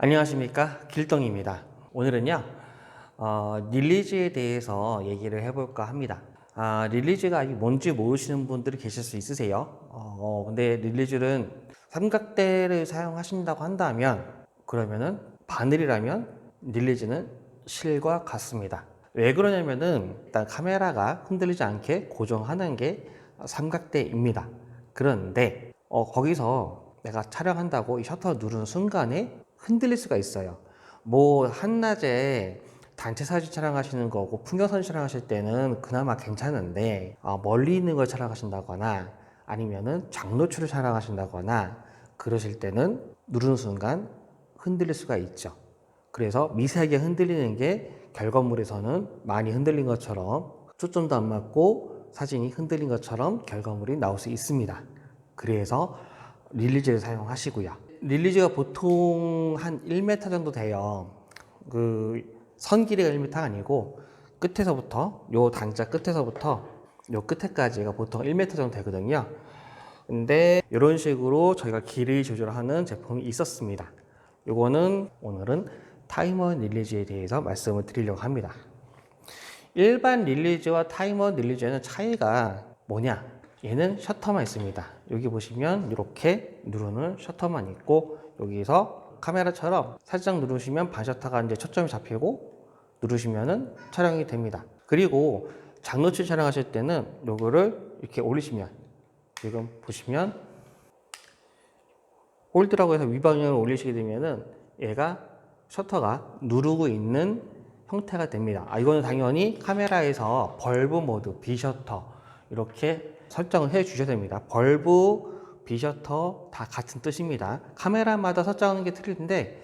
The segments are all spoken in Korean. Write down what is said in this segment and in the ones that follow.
안녕하십니까, 길동입니다. 오늘은요 릴리즈에 대해서 얘기를 해볼까 합니다. 릴리즈가 뭔지 모르시는 분들이 계실 수 있으세요. 근데 릴리즈는 삼각대를 사용하신다고 한다면, 그러면은 바늘이라면 릴리즈는 실과 같습니다. 왜 그러냐면은 일단 카메라가 흔들리지 않게 고정하는 게 삼각대입니다. 그런데 거기서 내가 촬영한다고 이 셔터 누르는 순간에 흔들릴 수가 있어요. 뭐 한낮에 단체 사진 촬영하시는 거고 풍경사진 촬영하실 때는 그나마 괜찮은데, 멀리 있는 걸 촬영하신다거나 아니면은 장노출을 촬영하신다거나 그러실 때는 누르는 순간 흔들릴 수가 있죠. 그래서 미세하게 흔들리는 게 결과물에서는 많이 흔들린 것처럼, 초점도 안 맞고 사진이 흔들린 것처럼 결과물이 나올 수 있습니다. 그래서 릴리즈를 사용하시고요. 릴리즈가 보통 한 1m 정도 돼요. 선 길이가 1m 아니고 끝에서부터, 요 단자 끝에서부터 요 끝에까지가 보통 1m 정도 되거든요. 근데 이런 식으로 저희가 길이 조절하는 제품이 있었습니다. 요거는 오늘은 타이머 릴리즈에 대해서 말씀을 드리려고 합니다. 일반 릴리즈와 타이머 릴리즈에는 차이가 뭐냐? 얘는 셔터만 있습니다. 여기 보시면 이렇게 누르는 셔터만 있고, 여기서 카메라처럼 살짝 누르시면 반셔터가 이제 초점이 잡히고 누르시면은 촬영이 됩니다. 그리고 장노출 촬영하실 때는 요거를 이렇게 올리시면, 지금 보시면 홀드라고 해서 위방향을 올리시게 되면은 얘가 셔터가 누르고 있는 형태가 됩니다. 이거는 당연히 카메라에서 벌브 모드, 비셔터 이렇게 설정을 해 주셔야 됩니다. 벌브, 비셔터 다 같은 뜻입니다. 카메라마다 설정하는 게 틀린데,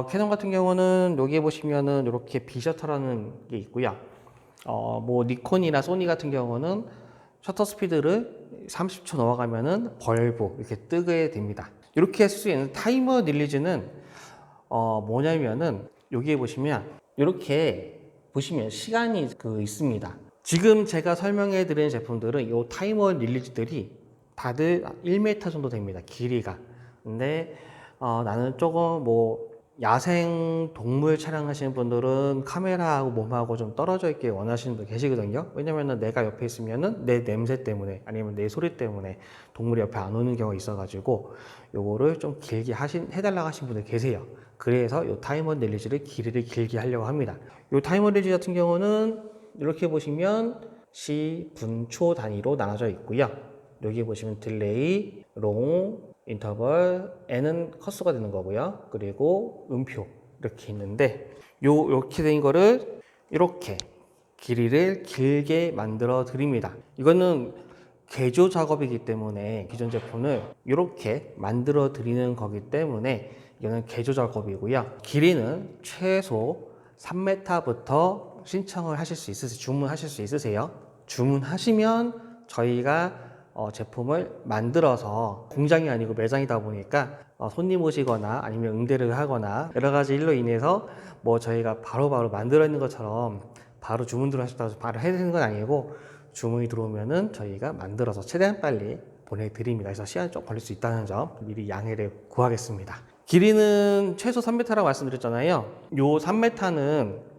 캐논 같은 경우는 여기 보시면은 이렇게 비셔터라는 게 있고요. 뭐 니콘이나 소니 같은 경우는 셔터 스피드를 30초 넘어가면은 벌브 이렇게 뜨게 됩니다. 이렇게 할 수 있는 타이머 릴리즈는 뭐냐면은 여기에 보시면 이렇게 보시면 시간이 있습니다. 지금 제가 설명해 드리는 제품들은 이 타이머 릴리즈들이 다들 1m 정도 됩니다, 길이가. 근데 나는 조금 야생 동물 촬영하시는 분들은 카메라하고 몸하고 좀 떨어져 있게 원하시는 분 계시거든요. 왜냐면은 내가 옆에 있으면은 내 냄새 때문에 아니면 내 소리 때문에 동물이 옆에 안 오는 경우가 있어가지고 요거를 좀 길게 해달라고 하신 분들 계세요. 그래서 요 타이머 릴리즈를 길이를 길게 하려고 합니다. 요 타이머 릴리즈 같은 경우는 이렇게 보시면 시, 분, 초 단위로 나눠져 있고요. 여기 보시면 딜레이, 롱, 인터벌, N은 컷수가 되는 거고요. 그리고 음표 이렇게 있는데, 이렇게 된 거를 이렇게 길이를 길게 만들어 드립니다. 이거는 개조 작업이기 때문에 기존 제품을 이렇게 만들어 드리는 거기 때문에 이거는 개조 작업이고요. 길이는 최소 3m부터 신청을 하실 수 있으세요. 주문하실 수 있으세요. 주문하시면 저희가 제품을 만들어서, 공장이 아니고 매장이다 보니까 손님 오시거나 아니면 응대를 하거나 여러 가지 일로 인해서 저희가 바로바로 만들어 있는 것처럼 바로 주문 들어오셨다고 바로 해야 되는 건 아니고, 주문이 들어오면은 저희가 만들어서 최대한 빨리 보내드립니다. 그래서 시간이 좀 걸릴 수 있다는 점 미리 양해를 구하겠습니다. 길이는 최소 3m라고 말씀드렸잖아요. 요 3m는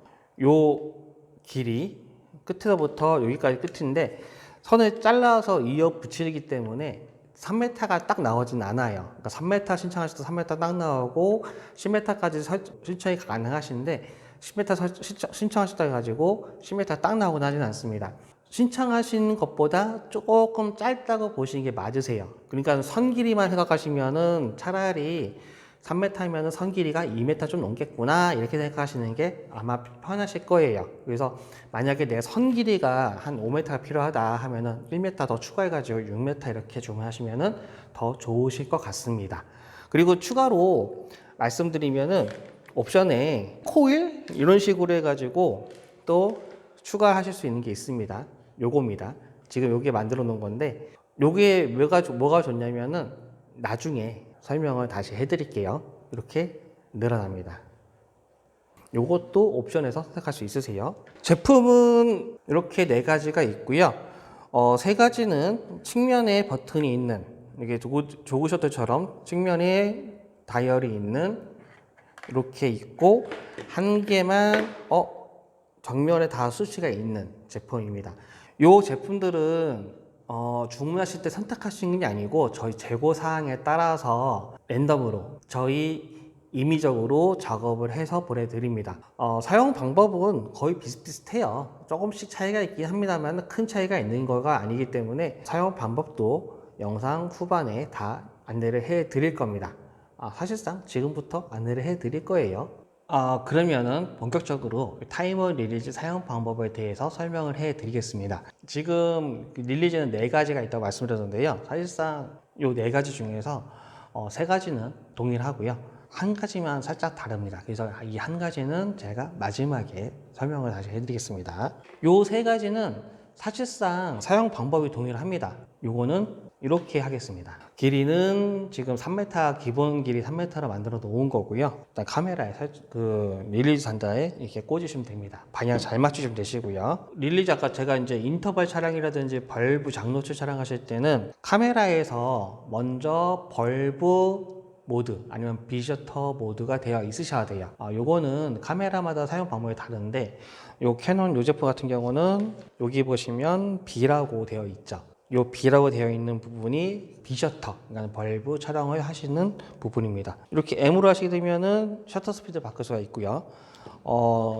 요 길이 끝에서부터 여기까지 끝인데, 선을 잘라서 이어 붙이기 때문에 3m가 딱 나오진 않아요. 그러니까 3m 신청하실 때 3m 딱 나오고 10m까지 신청이 가능하신데, 10m 신청하셨다 해가지고 10m 딱 나오고 하진 않습니다. 신청하신 것보다 조금 짧다고 보시는 게 맞으세요. 그러니까 선 길이만 생각하시면은 차라리 3m면은 선 길이가 2m 좀 넘겠구나 이렇게 생각하시는 게 아마 편하실 거예요. 그래서 만약에 내 선 길이가 한 5m가 필요하다 하면은 1m 더 추가해가지고 6m 이렇게 주문하시면은 더 좋으실 것 같습니다. 그리고 추가로 말씀드리면은 옵션에 코일 이런 식으로 해가지고 또 추가하실 수 있는 게 있습니다. 요겁니다. 지금 요게 만들어 놓은 건데, 요게 뭐가 좋냐면은 나중에 설명을 다시 해드릴게요. 이렇게 늘어납니다. 요것도 옵션에서 선택할 수 있으세요. 제품은 이렇게 4가지가 있고요. 3가지는 측면에 버튼이 있는, 이게 조그 셔틀처럼 측면에 다이얼이 있는 이렇게 있고 한 개만 정면에 다 수치가 있는 제품입니다. 이 제품들은 주문하실 때 선택할 수 있는 게 아니고 저희 재고 사항에 따라서 랜덤으로 저희 임의적으로 작업을 해서 보내드립니다. 사용 방법은 거의 비슷비슷해요. 조금씩 차이가 있긴 합니다만 큰 차이가 있는 거가 아니기 때문에 사용 방법도 영상 후반에 다 안내를 해 드릴 겁니다. 사실상 지금부터 안내를 해 드릴 거예요. 그러면은 본격적으로 타이머 릴리즈 사용 방법에 대해서 설명을 해 드리겠습니다. 지금 릴리즈는 4가지가 있다고 말씀드렸는데요. 사실상 이 4가지 중에서 3가지는 동일하고요. 한 가지만 살짝 다릅니다. 그래서 이 한 가지는 제가 마지막에 설명을 다시 해드리겠습니다. 이 3가지는 사실상 사용 방법이 동일합니다. 요거는 이렇게 하겠습니다. 길이는 지금 3m, 기본 길이 3m로 만들어 놓은 거고요. 일단 카메라에 릴리즈 단자에 이렇게 꽂으시면 됩니다. 방향 잘 맞추시면 되시고요. 릴리즈 아까 제가 이제 인터벌 차량이라든지 벌브 장노출 촬영하실 때는 카메라에서 먼저 벌브 모드 아니면 비셔터 모드가 되어 있으셔야 돼요. 요거는 카메라마다 사용 방법이 다른데 요 캐논 요 제품 같은 경우는 여기 보시면 B라고 되어 있죠. 요 B라고 되어 있는 부분이 비셔터, 그러니까 벌브 촬영을 하시는 부분입니다. 이렇게 M으로 하시게 되면은 셔터 스피드 바꿀 수가 있고요.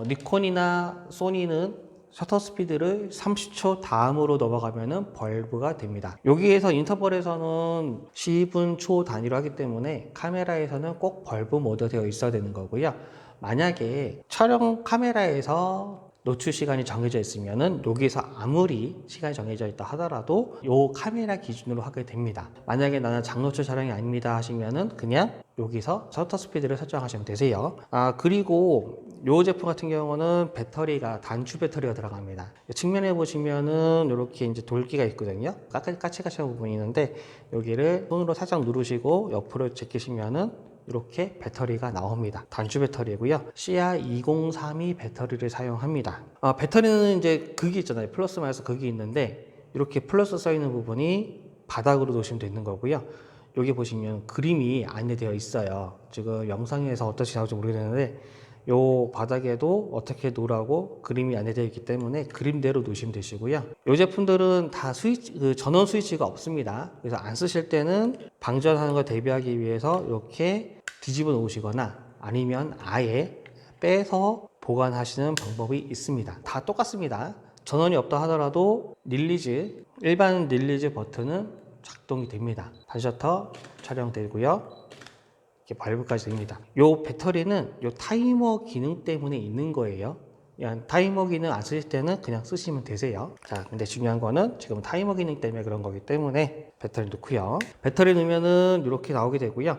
니콘이나 소니는 셔터 스피드를 30초 다음으로 넘어가면은 벌브가 됩니다. 여기에서 인터벌에서는 10분 초 단위로 하기 때문에 카메라에서는 꼭 벌브 모드 되어 있어야 되는 거고요. 만약에 촬영 카메라에서 노출 시간이 정해져 있으면은 여기서 아무리 시간이 정해져 있다 하더라도 요 카메라 기준으로 하게 됩니다. 만약에 나는 장노출 촬영이 아닙니다 하시면은 그냥 여기서 셔터 스피드를 설정하시면 되세요. 그리고 이 제품 같은 경우는 배터리가 단추 배터리가 들어갑니다. 측면에 보시면은 이렇게 이제 돌기가 있거든요. 까치까치한 부분이 있는데 여기를 손으로 살짝 누르시고 옆으로 제끼시면은 이렇게 배터리가 나옵니다. 단추 배터리고요. CR2032 배터리를 사용합니다. 배터리는 이제 극이 있잖아요. 플러스 마이너스 극이 있는데 이렇게 플러스 써 있는 부분이 바닥으로 놓으시면 되는 거고요. 여기 보시면 그림이 안내되어 있어요. 지금 영상에서 어떻게 나올지 모르겠는데 요 바닥에도 어떻게 놓으라고 그림이 안내되어 있기 때문에 그림대로 놓으시면 되시고요. 이 제품들은 다 전원 스위치가 없습니다. 그래서 안 쓰실 때는 방전하는 걸 대비하기 위해서 이렇게 뒤집어 놓으시거나 아니면 아예 빼서 보관하시는 방법이 있습니다. 다 똑같습니다. 전원이 없다 하더라도 일반 릴리즈 버튼은 작동이 됩니다. 단셔터 촬영되고요. 이렇게 발부까지 됩니다. 요 배터리는 요 타이머 기능 때문에 있는 거예요. 그냥 타이머 기능 안 쓰실 때는 그냥 쓰시면 되세요. 자, 근데 중요한 거는 지금 타이머 기능 때문에 그런 거기 때문에 배터리 넣고요. 배터리 넣으면은 이렇게 나오게 되고요.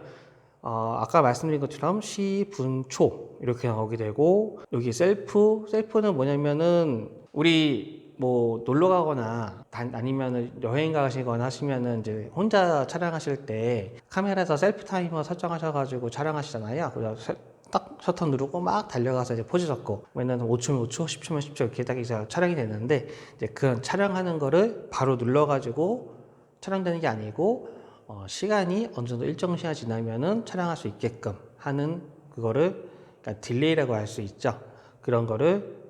아까 말씀드린 것처럼 시분초 이렇게 나오게 되고 여기 셀프는 뭐냐면은 우리 뭐 놀러 가거나 아니면 여행 가시거나 하시면은 이제 혼자 촬영하실 때 카메라에서 셀프 타이머 설정하셔가지고 촬영하시잖아요. 그래서 딱 셔터 누르고 막 달려가서 이제 포즈 잡고 그러면 5초면 5초, 10초면 10초 이렇게 딱 이제 촬영이 되는데 이제 그런 촬영하는 거를 바로 눌러가지고 촬영되는 게 아니고 시간이 어느 정도 일정 시간 지나면은 촬영할 수 있게끔 하는 그거를 그러니까 딜레이라고 할 수 있죠. 그런 거를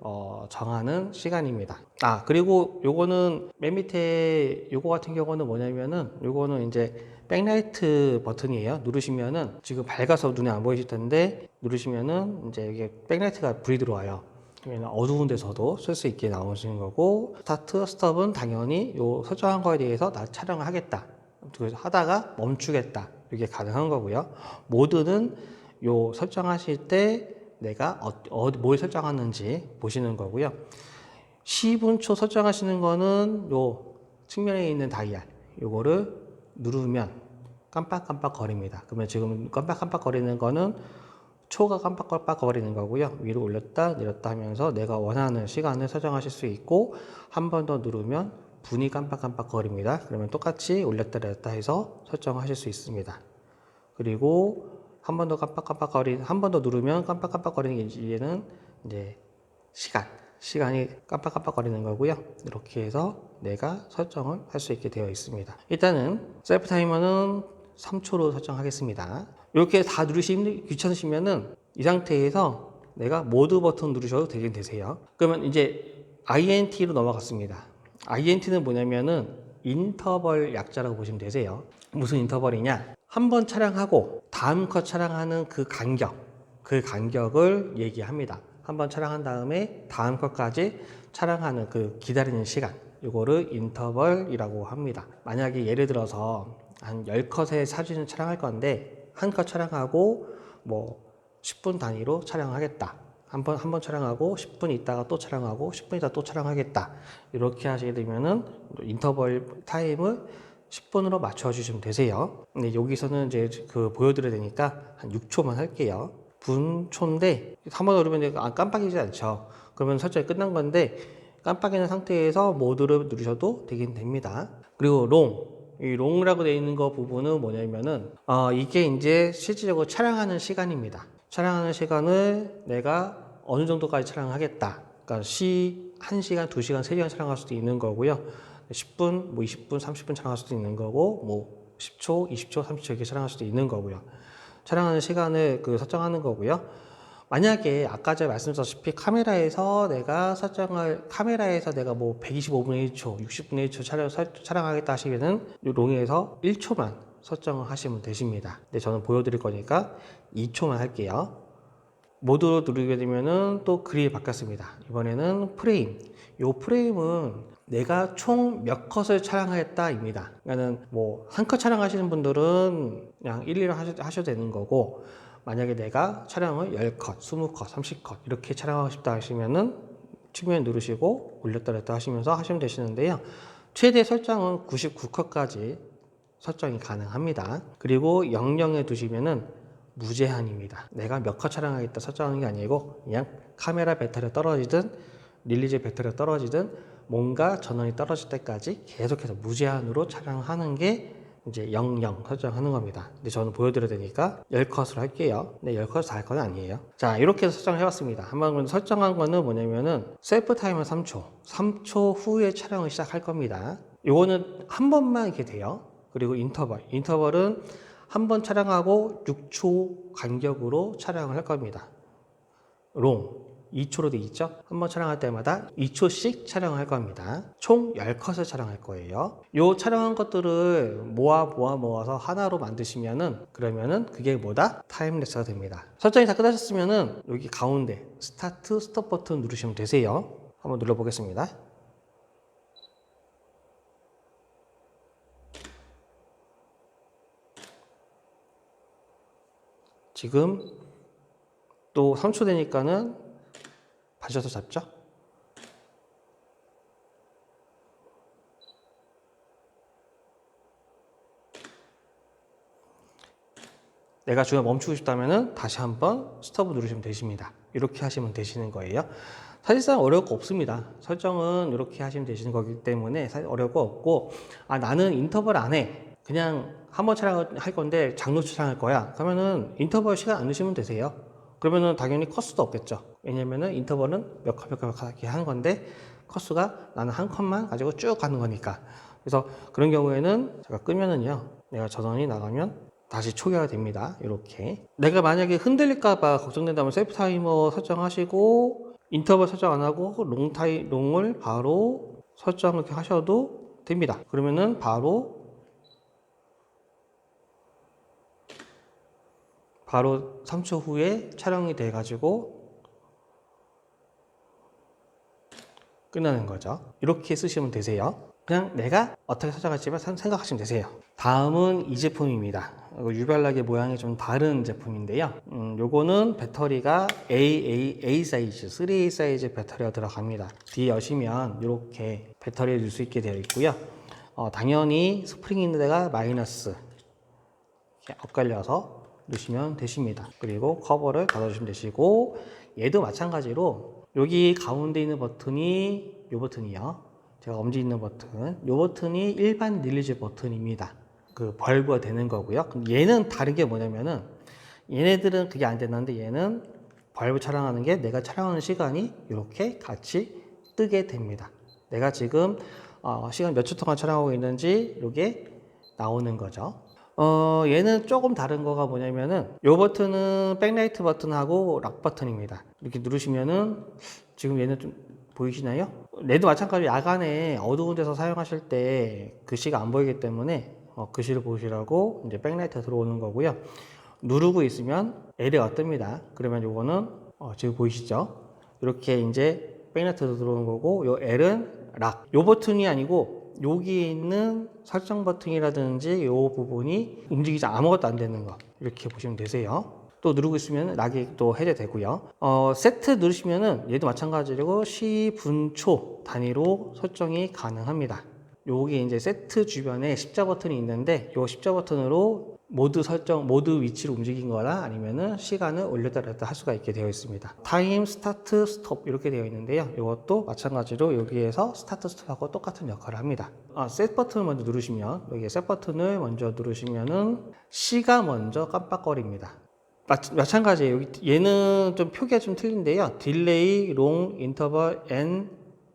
정하는 시간입니다. 그리고 요거는 맨 밑에 요거 같은 경우는 뭐냐면은 요거는 이제 백라이트 버튼이에요. 누르시면은 지금 밝아서 눈에 안 보이실 텐데 누르시면은 이제 이게 백라이트가 불이 들어와요. 그러면 어두운 데서도 쓸 수 있게 나오시는 거고 스타트, 스톱은 당연히 요 설정한 거에 대해서 나 촬영을 하겠다. 그래서 하다가 멈추겠다. 이게 가능한 거고요. 모드는 요 설정하실 때 내가 뭘 설정하는지 보시는 거고요. 10분 초 설정하시는 거는 요 측면에 있는 다이얼 요거를 누르면 깜빡깜빡 거립니다. 그러면 지금 깜빡깜빡 거리는 거는 초가 깜빡깜빡 거리는 거고요. 위로 올렸다 내렸다 하면서 내가 원하는 시간을 설정하실 수 있고 한 번 더 누르면 분이 깜빡깜빡 거립니다. 그러면 똑같이 올렸다 내렸다 해서 설정하실 수 있습니다. 그리고 한 번 더 한 번 더 누르면 깜빡깜빡거리는 게 얘는 이제 시간이 깜빡깜빡거리는 거고요. 이렇게 해서 내가 설정을 할 수 있게 되어 있습니다. 일단은 셀프 타이머는 3초로 설정하겠습니다. 이렇게 다 누르시면 귀찮으시면은 이 상태에서 내가 모드 버튼 누르셔도 되긴 되세요. 그러면 이제 INT로 넘어갔습니다. INT는 뭐냐면은 인터벌 약자라고 보시면 되세요. 무슨 인터벌이냐? 한 번 촬영하고 다음 컷 촬영하는 그 간격을 얘기합니다. 한 번 촬영한 다음에 다음 컷까지 촬영하는 그 기다리는 시간, 이거를 인터벌이라고 합니다. 만약에 예를 들어서 한 10컷의 사진을 촬영할 건데 한 컷 촬영하고 뭐 10분 단위로 촬영하겠다. 한 번 촬영하고 10분 있다가 또 촬영하고 10분 있다가 또 촬영하겠다. 이렇게 하시게 되면은 인터벌 타임을 10분으로 맞춰주시면 되세요. 근데 여기서는 이제 보여드려야 되니까 한 6초만 할게요. 분초인데 한번 누르면 깜빡이지 않죠. 그러면 설정이 끝난 건데 깜빡이는 상태에서 모드를 누르셔도 되긴 됩니다. 그리고 이 롱이라고 되어 있는 거 부분은 뭐냐면은 이게 이제 실질적으로 촬영하는 시간입니다. 촬영하는 시간을 내가 어느 정도까지 촬영하겠다. 그러니까 1시간, 2시간, 3시간 촬영할 수도 있는 거고요. 10분, 뭐 20분, 30분 촬영할 수도 있는 거고, 뭐 10초, 20초, 30초 이렇게 촬영할 수도 있는 거고요. 촬영하는 시간을 설정하는 거고요. 만약에 아까 제가 말씀드렸다시피 카메라에서 내가 뭐 125분의 1초, 60분의 1초 촬영하겠다 하시면은 이 롱에서 1초만 설정을 하시면 되십니다. 근데 저는 보여드릴 거니까 2초만 할게요. 모드로 누르게 되면은 또 그림이 바뀌었습니다. 이번에는 프레임. 이 프레임은 내가 총 몇 컷을 촬영하겠다입니다. 그러니까는 뭐 한 컷 촬영하시는 분들은 그냥 일일이 하셔도 되는 거고, 만약에 내가 촬영을 10컷, 20컷, 30컷 이렇게 촬영하고 싶다 하시면은 측면 누르시고 올렸다 냈다 하시면서 하시면 되시는데요. 최대 설정은 99컷까지 설정이 가능합니다. 그리고 00에 두시면은 무제한입니다. 내가 몇 컷 촬영하겠다 설정하는 게 아니고 그냥 카메라 배터리가 떨어지든 릴리즈 배터리가 떨어지든 뭔가 전원이 떨어질 때까지 계속해서 무제한으로 촬영하는 게 이제 00 설정하는 겁니다. 근데 저는 보여드려야 되니까 10컷으로 할게요. 근데 10컷 다 할 건 아니에요. 자, 이렇게 해서 설정을 해봤습니다. 한번 설정한 거는 뭐냐면은 셀프 타이머 3초. 3초 후에 촬영을 시작할 겁니다. 요거는 한 번만 이렇게 돼요. 그리고 인터벌은 한 번 촬영하고 6초 간격으로 촬영을 할 겁니다. 롱 2초로 돼 있죠? 한 번 촬영할 때마다 2초씩 촬영할 겁니다. 총 10컷을 촬영할 거예요. 요 촬영한 것들을 모아서 하나로 만드시면은 그러면은 그게 뭐다? 타임랩스가 됩니다. 설정이 다 끝나셨으면은 여기 가운데 스타트 스톱 버튼 누르시면 되세요. 한번 눌러보겠습니다. 지금 또 3초 되니까는 받쳐서 잡죠? 내가 중간에 멈추고 싶다면 다시 한번 스톱을 누르시면 되십니다. 이렇게 하시면 되시는 거예요. 사실상 어려울 거 없습니다. 설정은 이렇게 하시면 되시는 거기 때문에 어려울 거 없고, 나는 인터벌 안 해. 그냥 한번 촬영할 건데 장로 촬영할 거야. 그러면은 인터벌 시간 안 넣으시면 되세요. 그러면은 당연히 컷수도 없겠죠. 왜냐면은 인터벌은 몇 컷 이렇게 하는 건데 컷수가 나는 한 컷만 가지고 쭉 가는 거니까. 그래서 그런 경우에는 제가 끄면은요, 내가 전원이 나가면 다시 초기화가 됩니다. 이렇게 내가 만약에 흔들릴까봐 걱정된다면 셀프 타이머 설정하시고 인터벌 설정 안 하고 롱을 바로 설정 이렇게 하셔도 됩니다. 그러면은 바로 3초 후에 촬영이 돼 가지고 끝나는 거죠. 이렇게 쓰시면 되세요. 그냥 내가 어떻게 설정할지만 생각하시면 되세요. 다음은 이 제품입니다. 유별나게 모양이 좀 다른 제품인데요. 요거는 배터리가 AA 사이즈, 3A 사이즈 배터리가 들어갑니다. 뒤에 여시면 이렇게 배터리를 넣을 수 있게 되어 있고요. 당연히 스프링이 있는 데가 마이너스 이렇게 엇갈려서 넣으시면 되십니다. 그리고 커버를 닫아주시면 되시고, 얘도 마찬가지로 여기 가운데 있는 버튼이 이 버튼이요. 제가 엄지 있는 버튼, 이 버튼이 일반 릴리즈 버튼입니다. 그 벌브가 되는 거고요. 얘는 다른 게 뭐냐면은 얘네들은 그게 안 되는데 얘는 벌브 촬영하는 게 내가 촬영하는 시간이 이렇게 같이 뜨게 됩니다. 내가 지금 시간 몇 초 동안 촬영하고 있는지 이게 나오는 거죠. 얘는 조금 다른 거가 뭐냐면은 요 버튼은 백라이트 버튼하고 락 버튼입니다. 이렇게 누르시면은 지금 얘는 좀 보이시나요? 얘도 마찬가지로 야간에 어두운 데서 사용하실 때 글씨가 안 보이기 때문에 글씨를 보시라고 이제 백라이트 들어오는 거고요. 누르고 있으면 L이가 뜹니다. 그러면 요거는 지금 보이시죠? 이렇게 이제 백라이트도 들어오는 거고, 요 L은 락. 요 버튼이 아니고 여기 있는 설정 버튼이라든지 요 부분이 움직이지 아무것도 안 되는 거, 이렇게 보시면 되세요. 또 누르고 있으면 락이 또 해제되고요. 세트 누르시면은 얘도 마찬가지로 시, 분, 초 단위로 설정이 가능합니다. 여기 이제 세트 주변에 십자 버튼이 있는데 이 십자 버튼으로 모드 설정, 모드 위치를 움직인 거나 아니면은 시간을 올렸다 내렸다 할 수가 있게 되어 있습니다. 타임, 스타트, 스톱 이렇게 되어 있는데요. 이것도 마찬가지로 여기에서 스타트, 스톱하고 똑같은 역할을 합니다. 셋 버튼을 먼저 누르시면, 여기 셋 버튼을 먼저 누르시면은 시가 먼저 깜빡거립니다. 마찬가지예요. 여기 얘는 좀 표기가 좀 틀린데요. 딜레이, 롱, 인터벌, 앤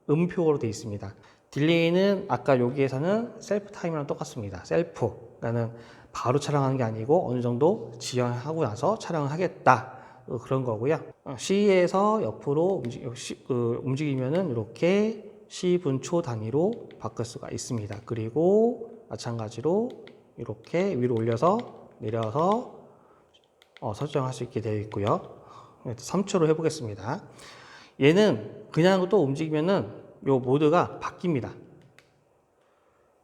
음표로 되어 있습니다. 딜레이는 아까 여기에서는 셀프 타임이랑 똑같습니다. 셀프라는 바로 촬영하는 게 아니고 어느 정도 지연하고 나서 촬영을 하겠다, 그런 거고요. C에서 옆으로 움직이면은 이렇게 C분초 단위로 바꿀 수가 있습니다. 그리고 마찬가지로 이렇게 위로 올려서 내려서 설정할 수 있게 되어 있고요. 3초로 해보겠습니다. 얘는 그냥 또 움직이면은 요 모드가 바뀝니다.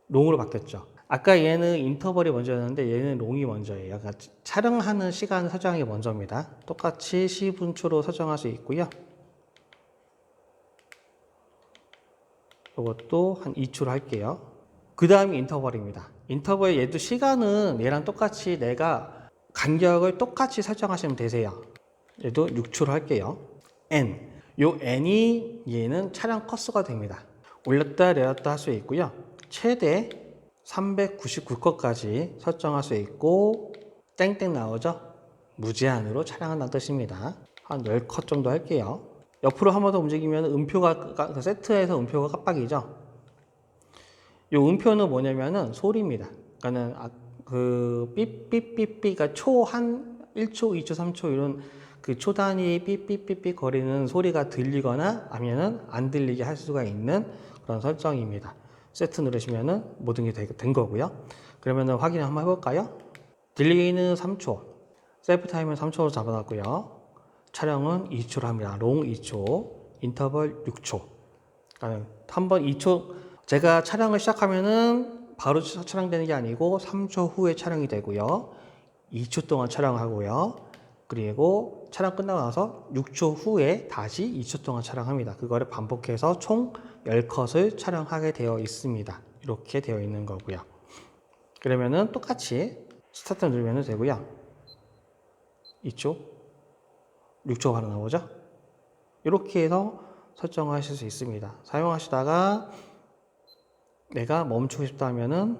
롱으로 바뀌었죠. 아까 얘는 인터벌이 먼저였는데 얘는 롱이 먼저예요. 그러니까 촬영하는 시간 설정이 먼저입니다. 똑같이 10분초로 설정할 수 있고요. 이것도 한 2초로 할게요. 그 다음이 인터벌입니다. 인터벌 얘도 시간은 얘랑 똑같이 내가 간격을 똑같이 설정하시면 되세요. 얘도 6초로 할게요. N. 요 N이 얘는 촬영 컷수가 됩니다. 올렸다 내렸다 할 수 있고요. 최대 399컷까지 설정할 수 있고, 땡땡 나오죠? 무제한으로 촬영한다는 뜻입니다. 한 10컷 정도 할게요. 옆으로 한 번 더 움직이면 음표가, 세트에서 음표가 깜빡이죠? 요 음표는 뭐냐면은 소리입니다. 그러니까는 그 삐삐삐삐가 초 한 1초, 2초, 3초 이런 그 초단위 삐삐삐삐 거리는 소리가 들리거나 아니면은 안 들리게 할 수가 있는 그런 설정입니다. 세트 누르시면은 모든 게 된 거고요. 그러면은 확인 한번 해볼까요? 딜레이는 3초, 셀프 타임은 3초로 잡아놨고요. 촬영은 2초로 합니다. 롱 2초, 인터벌 6초. 그러니까 한번 2초, 제가 촬영을 시작하면은 바로 촬영되는 게 아니고 3초 후에 촬영이 되고요. 2초 동안 촬영하고요. 그리고 촬영 끝나고 나서 6초 후에 다시 2초 동안 촬영합니다. 그거를 반복해서 총 10컷을 촬영하게 되어 있습니다. 이렇게 되어 있는 거고요. 그러면은 똑같이 스타트 누르면 되고요. 2초, 6초가 바로 나오죠? 이렇게 해서 설정하실 수 있습니다. 사용하시다가 내가 멈추고 싶다 하면은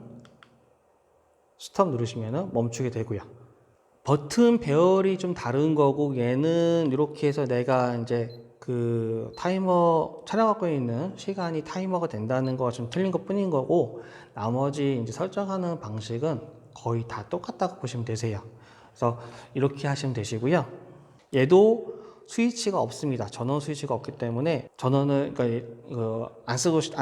스톱 누르시면은 멈추게 되고요. 버튼 배열이 좀 다른 거고, 얘는 이렇게 해서 내가 이제 그 타이머 촬영하고 있는 시간이 타이머가 된다는 거가 좀 틀린 것 뿐인 거고, 나머지 이제 설정하는 방식은 거의 다 똑같다고 보시면 되세요. 그래서 이렇게 하시면 되시고요. 얘도 스위치가 없습니다. 전원 스위치가 없기 때문에 전원을 안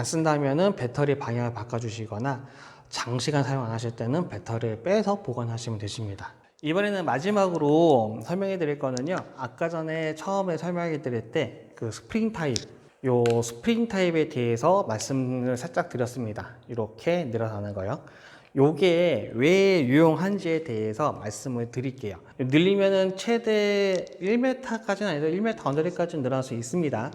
쓴다면은 배터리 방향을 바꿔주시거나 장시간 사용 안 하실 때는 배터리를 빼서 보관하시면 되십니다. 이번에는 마지막으로 설명해 드릴 거는요, 아까 전에 처음에 설명해 드릴 때 그 스프링 타입, 요 스프링 타입에 대해서 말씀을 살짝 드렸습니다. 이렇게 늘어나는 거요. 요게 왜 유용한지에 대해서 말씀을 드릴게요. 늘리면은 최대 1m까지는 아니고 1m 언저리까지는 늘어날 수 있습니다.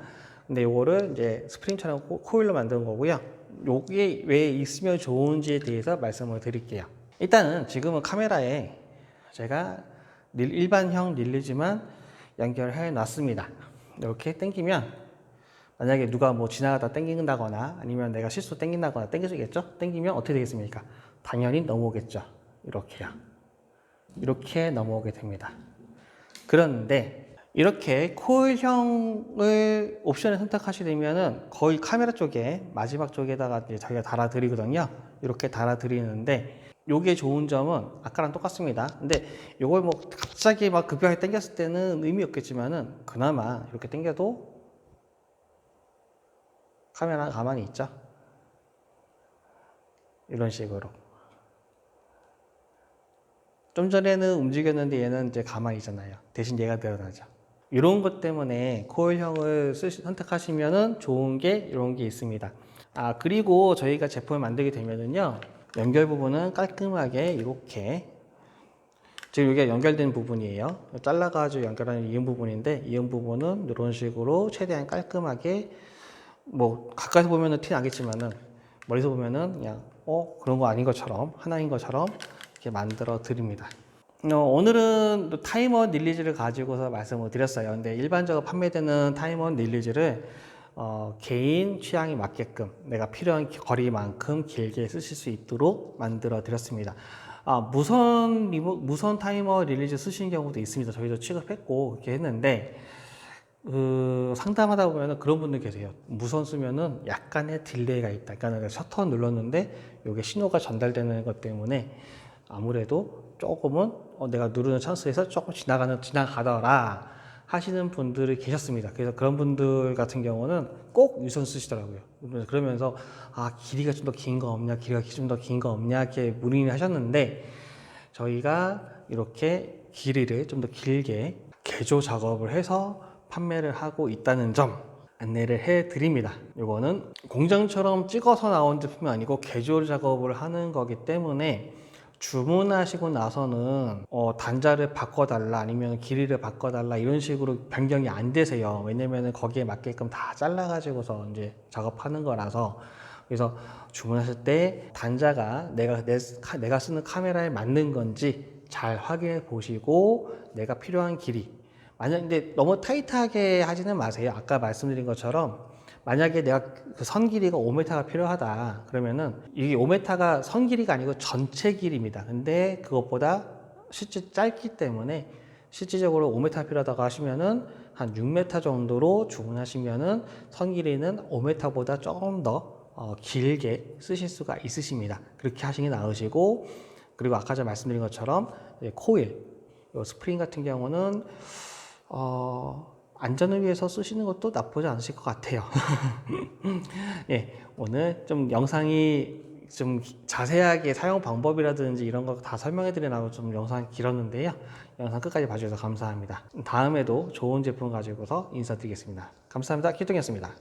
근데 요거를 이제 스프링처럼 코일로 만든 거고요. 요게 왜 있으면 좋은지에 대해서 말씀을 드릴게요. 일단은 지금은 카메라에 제가 일반형 릴리지만 연결해 놨습니다. 이렇게 당기면, 만약에 누가 뭐 지나가다 당긴다거나 아니면 내가 실수 당긴다거나 당겨지겠죠? 당기면 어떻게 되겠습니까? 당연히 넘어오겠죠. 이렇게요. 이렇게 넘어오게 됩니다. 그런데 이렇게 코일형을 옵션을 선택하시게 되면은 거의 카메라 쪽에 마지막 쪽에다가 저희가 달아드리거든요. 이렇게 달아드리는데 요게 좋은 점은 아까랑 똑같습니다. 근데 요걸 뭐 갑자기 막 급하게 당겼을 때는 의미 없겠지만은 그나마 이렇게 당겨도 카메라가 가만히 있죠. 이런 식으로. 좀 전에는 움직였는데 얘는 이제 가만히 있잖아요. 대신 얘가 드러나죠. 이런 것 때문에 코일형을 선택하시면은 좋은 게 이런 게 있습니다. 그리고 저희가 제품을 만들게 되면은요, 연결 부분은 깔끔하게 이렇게, 지금 여기가 연결된 부분이에요. 잘라가지고 연결하는 이음 부분인데, 이음 부분은 이런 식으로 최대한 깔끔하게, 뭐 가까이서 보면은 티 나겠지만은 멀리서 보면은 그냥 그런 거 아닌 것처럼, 하나인 것처럼 이렇게 만들어 드립니다. 오늘은 타이머 릴리즈를 가지고서 말씀을 드렸어요. 근데 일반적으로 판매되는 타이머 릴리즈를 개인 취향에 맞게끔 내가 필요한 거리만큼 길게 쓰실 수 있도록 만들어 드렸습니다. 무선 타이머 릴리즈 쓰시는 경우도 있습니다. 저희도 취급했고 그렇게 했는데 상담하다 보면 그런 분들 계세요. 무선 쓰면은 약간의 딜레이가 있다. 그러니까 셔터 눌렀는데 이게 신호가 전달되는 것 때문에 아무래도 조금은 내가 누르는 찬스에서 조금 지나가더라 하시는 분들이 계셨습니다. 그래서 그런 분들 같은 경우는 꼭 유선 쓰시더라고요. 그러면서 길이가 좀 더 긴 거 없냐, 길이가 좀 더 긴 거 없냐 이렇게 문의를 하셨는데 저희가 이렇게 길이를 좀 더 길게 개조 작업을 해서 판매를 하고 있다는 점 안내를 해 드립니다. 이거는 공장처럼 찍어서 나온 제품이 아니고 개조 작업을 하는 거기 때문에 주문하시고 나서는 단자를 바꿔달라 아니면 길이를 바꿔달라 이런 식으로 변경이 안 되세요. 왜냐면은 거기에 맞게끔 다 잘라가지고서 이제 작업하는 거라서. 그래서 주문하실 때 단자가 내가 쓰는 카메라에 맞는 건지 잘 확인해 보시고 내가 필요한 길이, 만약 근데 너무 타이트하게 하지는 마세요. 아까 말씀드린 것처럼 만약에 내가 그 선 길이가 5m가 필요하다 그러면은 이게 5m가 선 길이가 아니고 전체 길이입니다. 근데 그것보다 실제 짧기 때문에 실질적으로 5m가 필요하다고 하시면은 한 6m 정도로 주문하시면은 선 길이는 5m보다 조금 더 길게 쓰실 수가 있으십니다. 그렇게 하시는 게 나으시고, 그리고 아까 전에 말씀드린 것처럼 코일, 스프링 같은 경우는 안전을 위해서 쓰시는 것도 나쁘지 않으실 것 같아요. 예, 오늘 좀 영상이 좀 자세하게 사용 방법이라든지 이런 거 다 설명해 드리려고 좀 영상이 길었는데요. 영상 끝까지 봐주셔서 감사합니다. 다음에도 좋은 제품 가지고서 인사드리겠습니다. 감사합니다. 키동이었습니다.